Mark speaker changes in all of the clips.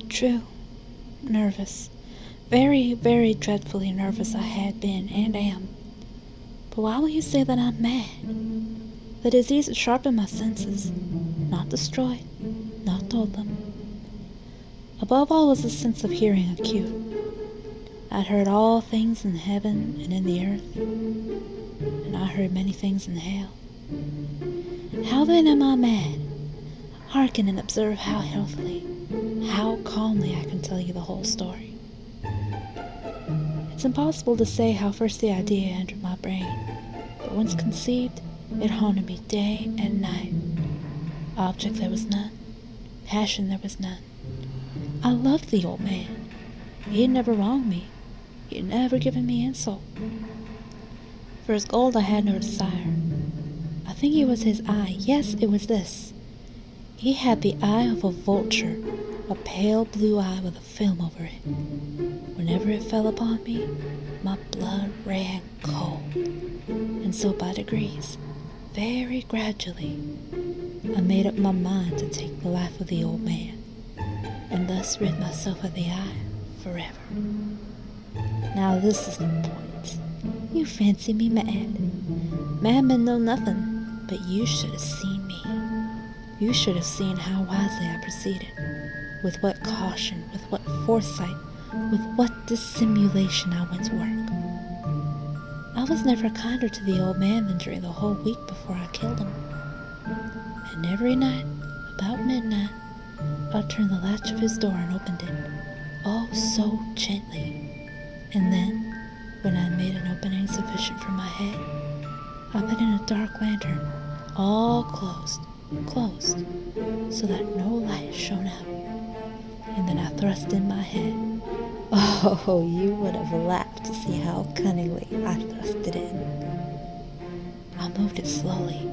Speaker 1: True. Nervous. Very, very dreadfully nervous I had been and am. But why will you say that I'm mad? The disease had sharpened my senses, not destroyed, not dulled them. Above all was the sense of hearing acute. I'd heard all things in heaven and in the earth, and I heard many things in hell. How then am I mad? Hearken and observe how healthily, how calmly I can tell you the whole story. It's impossible to say how first the idea entered my brain, but once conceived, it haunted me day and night. Object there was none, passion there was none. I loved the old man. He had never wronged me. He had never given me insult. For his gold I had no desire. I think it was his eye. Yes, it was this. He had the eye of a vulture, a pale blue eye with a film over it. Whenever it fell upon me, my blood ran cold. And so by degrees, very gradually, I made up my mind to take the life of the old man, and thus rid myself of the eye forever. Now this is the point. You fancy me mad. Madmen know nothing, but you should have seen me. You should have seen how wisely I proceeded, with what caution, with what foresight, with what dissimulation I went to work. I was never kinder to the old man than during the whole week before I killed him. And every night, about midnight, I turned the latch of his door and opened it, oh so gently. And then, when I made an opening sufficient for my head, I put in a dark lantern, all closed, so that no light shone out. And then I thrust in my head. Oh, you would have laughed to see how cunningly I thrust it in. I moved it slowly,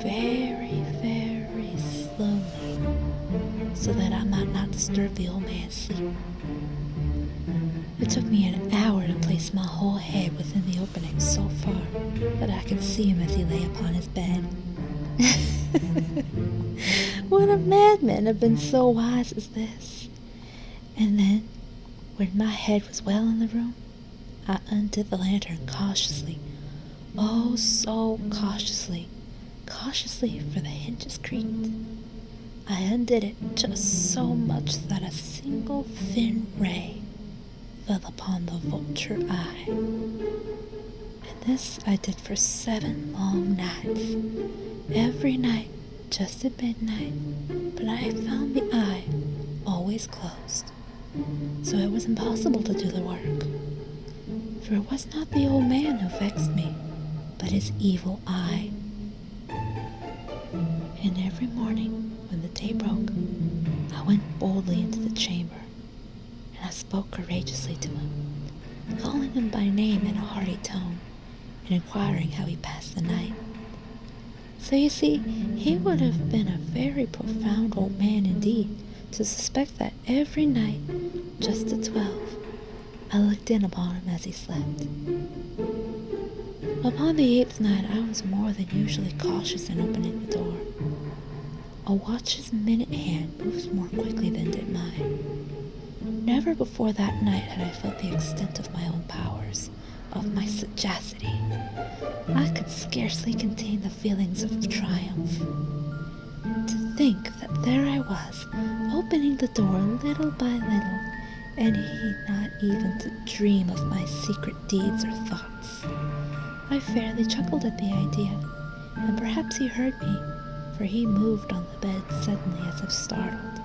Speaker 1: very, very slowly, so that I might not disturb the old man's sleep. It took me an hour to place my whole head within the opening so far that I could see him as he lay upon his bed. Would a madman have been so wise as this? And then, when my head was well in the room, I undid the lantern cautiously, oh so cautiously, for the hinges creaked. I undid it just so much that a single thin ray fell upon the vulture eye. And this I did for 7 long nights, every night just at midnight, but I found the eye always closed, so it was impossible to do the work. For it was not the old man who vexed me, but his evil eye. And every morning, when the day broke, I went boldly into the chamber, and I spoke courageously to him, calling him by name in a hearty tone, and inquiring how he passed the night. So you see, he would have been a very profound old man indeed to suspect that every night, just at 12, I looked in upon him as he slept. Upon the 8th night, I was more than usually cautious in opening the door. A watch's minute hand moves more quickly than did mine. Never before that night had I felt the extent of my own powers, of my sagacity. I could scarcely contain the feelings of triumph. To think that there I was, opening the door little by little, and he not even to dream of my secret deeds or thoughts. I fairly chuckled at the idea, and perhaps he heard me, for he moved on the bed suddenly as if startled.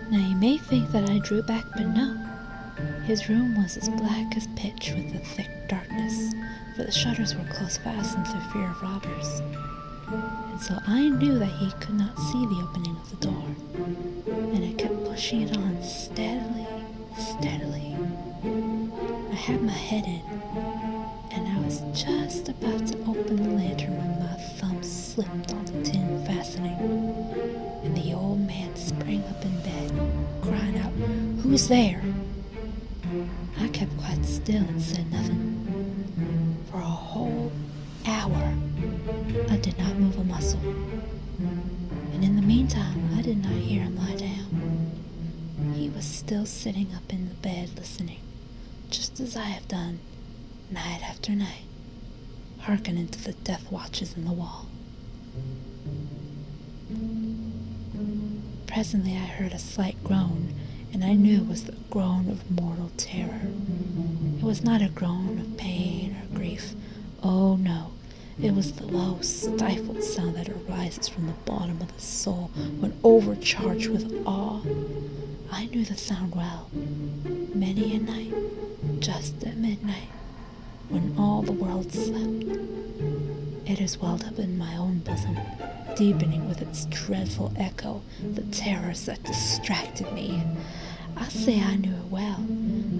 Speaker 1: Now you may think that I drew back, but no. His room was as black as pitch with the thick darkness, for the shutters were close fastened through fear of robbers. And so I knew that he could not see the opening of the door, and I kept pushing it on steadily. I had my head in, and I was just about to open the lantern when my thumb slipped on the tin fastening, and the old man sprang up in bed, crying out, "Who's there?" I kept quite still and said nothing. For a whole hour, I did not move a muscle. And in the meantime, time, I did not hear him lie down. He was still sitting up in the bed listening, just as I have done, night after night, hearkening to the death watches in the wall. Presently I heard a slight groan, and I knew it was the groan of mortal terror. It was not a groan of pain or grief. Oh no, it was the low, stifled sound that arises from the bottom of the soul when overcharged with awe. I knew the sound well. Many a night, just at midnight, when all the world slept, it has welled up in my own bosom, deepening with its dreadful echo the terrors that distracted me. I say I knew it well.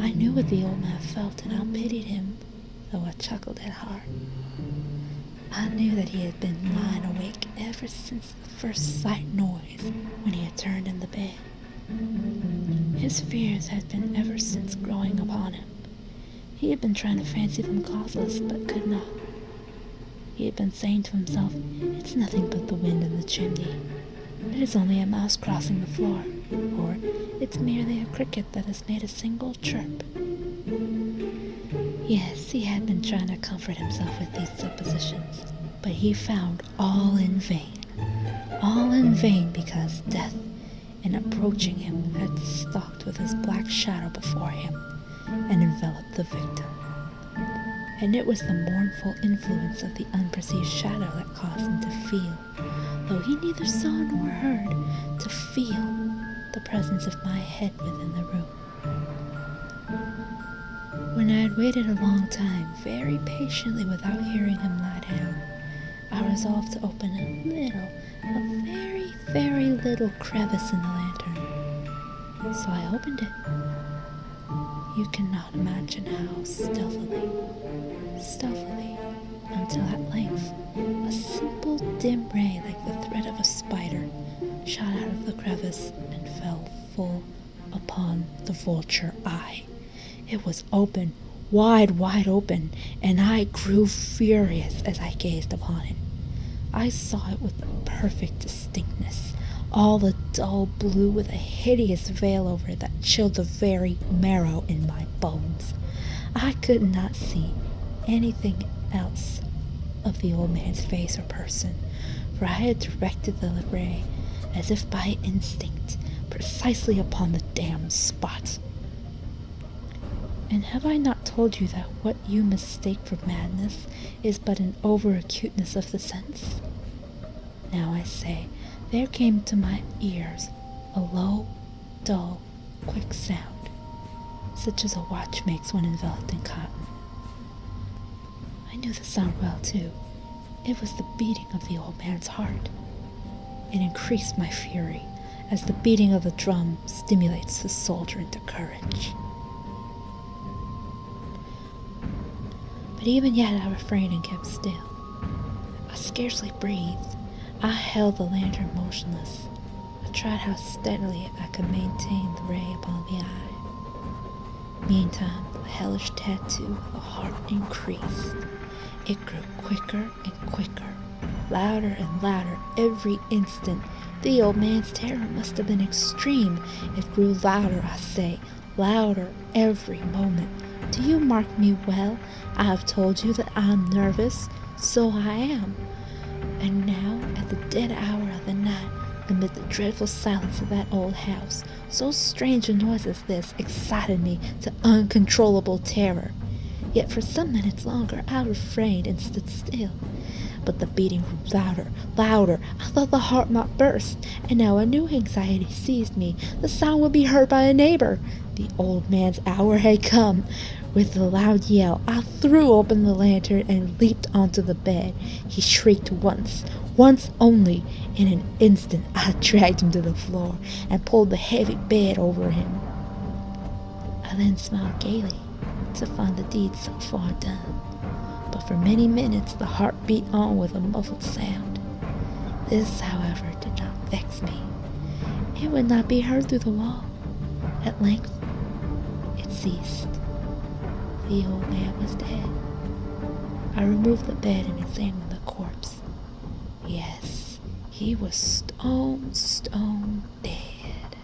Speaker 1: I knew what the old man felt, and I pitied him, though I chuckled at heart. I knew that he had been lying awake ever since the first slight noise when he had turned in the bed. His fears had been ever since growing upon him. He had been trying to fancy them causeless, but could not. He had been saying to himself, "It's nothing but the wind in the chimney. It is only a mouse crossing the floor," or "It's merely a cricket that has made a single chirp." Yes, he had been trying to comfort himself with these suppositions, but he found all in vain. All in vain, because death, in approaching him, had stalked with his black shadow before him and enveloped the victim. And it was the mournful influence of the unperceived shadow that caused him to feel, though he neither saw nor heard, to feel the presence of my head within the room. When I had waited a long time, very patiently without hearing him lie down, I resolved to open a very, very little crevice in the lantern. So I opened it. You cannot imagine how stealthily, until at length a simple dim ray like the thread of a spider shot out of the crevice and fell full upon the vulture eye. It was open, wide open, and I grew furious as I gazed upon it. I saw it with perfect distinctness, all a dull blue with a hideous veil over it that chilled the very marrow in my bones. I could not see anything else of the old man's face or person, for I had directed the ray, as if by instinct, precisely upon the damned spot. And have I not told you that what you mistake for madness is but an over-acuteness of the sense? Now I say, there came to my ears a low, dull, quick sound, such as a watch makes when enveloped in cotton. I knew the sound well, too. It was the beating of the old man's heart. It increased my fury, as the beating of a drum stimulates the soldier into courage. But even yet I refrained and kept still. I scarcely breathed. I held the lantern motionless. I tried how steadily I could maintain the ray upon the eye. Meantime, the hellish tattoo of the heart increased. It grew quicker and quicker, louder and louder every instant. The old man's terror must have been extreme. It grew louder, I say, louder every moment. Do you mark me well? I have told you that I am nervous. So I am. And now, at the dead hour of the night, amid the dreadful silence of that old house, so strange a noise as this excited me to uncontrollable terror. Yet for some minutes longer I refrained and stood still. But the beating grew louder. I thought the heart might burst, and now a new anxiety seized me. The sound would be heard by a neighbor. The old man's hour had come. With a loud yell, I threw open the lantern and leaped onto the bed. He shrieked once only. In an instant, I dragged him to the floor and pulled the heavy bed over him. I then smiled gaily to find the deed so far done. But for many minutes the heart beat on with a muffled sound. This, however, did not vex me. It would not be heard through the wall. At length, it ceased. The old man was dead. I removed the bed and examined the corpse. Yes, He was stone dead.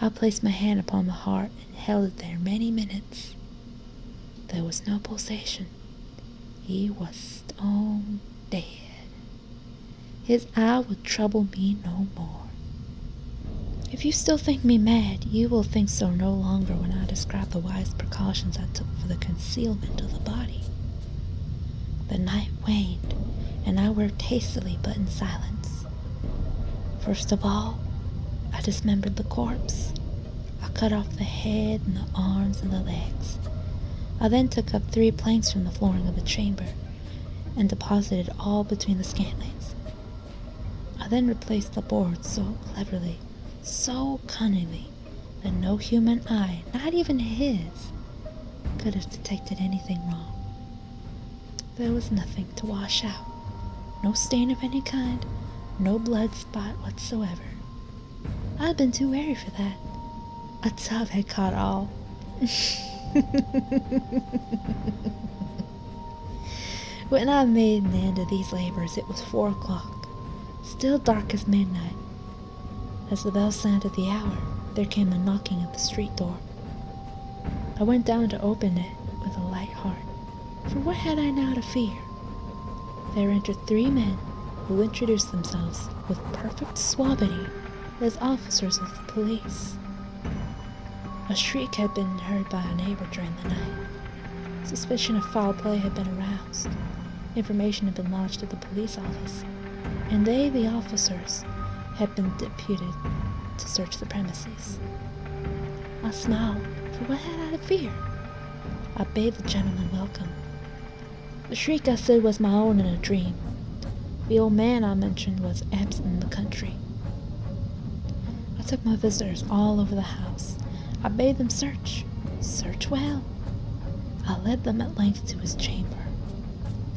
Speaker 1: I placed my hand upon the heart and held it there many minutes. There was no pulsation. He was stone dead. His eye would trouble me no more. If you still think me mad, you will think so no longer when I describe the wise precautions I took for the concealment of the body. The night waned, and I worked hastily but in silence. First of all, I dismembered the corpse. I cut off the head and the arms and the legs. I then took up 3 planks from the flooring of the chamber and deposited all between the scantlings. I then replaced the boards so cleverly, so cunningly, that no human eye, not even his, could have detected anything wrong. There was nothing to wash out, no stain of any kind, no blood spot whatsoever. I'd been too wary for that. A tub had caught all. When I made an end of these labors, it was 4 o'clock, still dark as midnight. As the bell sounded the hour, there came a knocking at the street door. I went down to open it with a light heart, for what had I now to fear? There entered 3 men who introduced themselves with perfect suavity as officers of the police. A shriek had been heard by a neighbor during the night. Suspicion of foul play had been aroused. Information had been lodged at the police office, and they, the officers, had been deputed to search the premises. I smiled, for what had I to fear? I bade the gentleman welcome. The shriek, I said, was my own in a dream. The old man I mentioned was absent in the country. I took my visitors all over the house. I bade them search well. I led them at length to his chamber.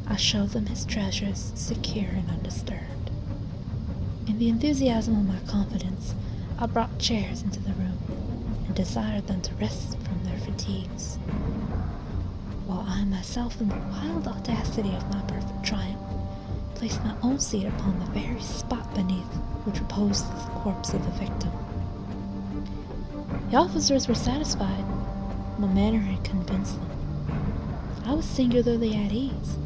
Speaker 1: I showed them his treasures, secure and undisturbed. In the enthusiasm of my confidence, I brought chairs into the room and desired them to rest from their fatigues, while I myself, in the wild audacity of my perfect triumph, placed my own seat upon the very spot beneath which reposed the corpse of the victim. The officers were satisfied. My manner had convinced them. I was singularly at ease.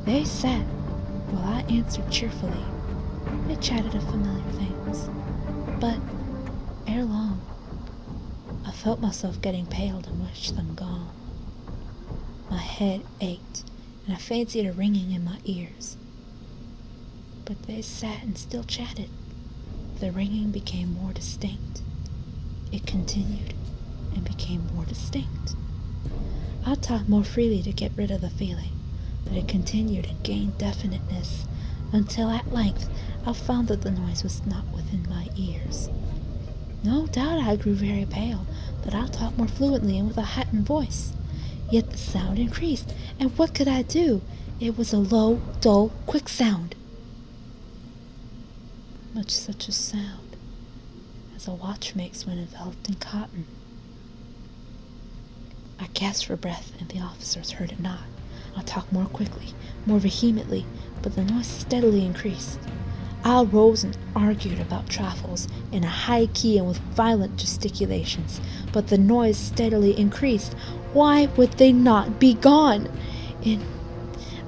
Speaker 1: They sat, while I answered cheerfully. They chatted of familiar things, but ere long, I felt myself getting pale and wished them gone. My head ached, and I fancied a ringing in my ears. But they sat and still chatted. The ringing became more distinct. It continued and became more distinct. I talked more freely to get rid of the feeling, but it continued and gained definiteness, until at length I found that the noise was not within my ears. No doubt I grew very pale, but I talked more fluently and with a heightened voice. Yet the sound increased, and what could I do? It was a low, dull, quick sound. Much such a sound as a watch makes when enveloped in cotton. I gasped for breath, and the officers heard it not. I talked more quickly, more vehemently, but the noise steadily increased. I rose and argued about trifles in a high key and with violent gesticulations, but the noise steadily increased. Why would they not be gone?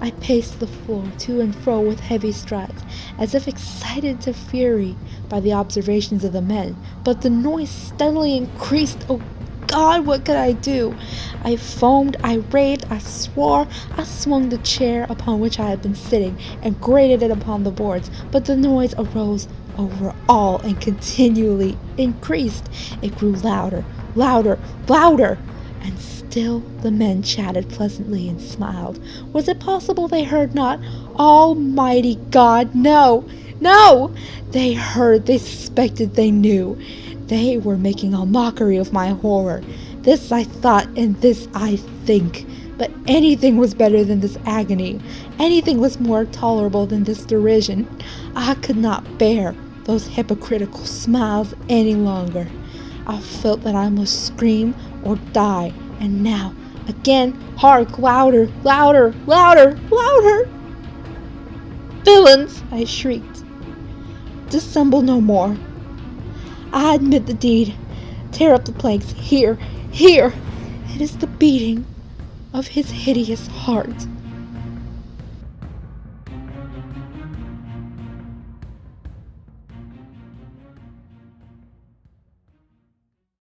Speaker 1: I paced the floor to and fro with heavy strides, as if excited to fury by the observations of the men, but the noise steadily increased. Oh God, what could I do? I foamed, I raved, I swore. I swung the chair upon which I had been sitting and grated it upon the boards, but the noise arose over all and continually increased. It grew louder, louder, louder, and still the men chatted pleasantly and smiled. Was it possible they heard not? Almighty God, no! No! They heard, they suspected, they knew. They were making a mockery of my horror. This I thought, and this I think. But anything was better than this agony. Anything was more tolerable than this derision. I could not bear those hypocritical smiles any longer. I felt that I must scream or die. And now, again, hark, louder, louder, louder, louder! Villains! I shrieked. dissemble no more. I admit the deed. Tear up the planks. Here, here! It is the beating of his hideous heart.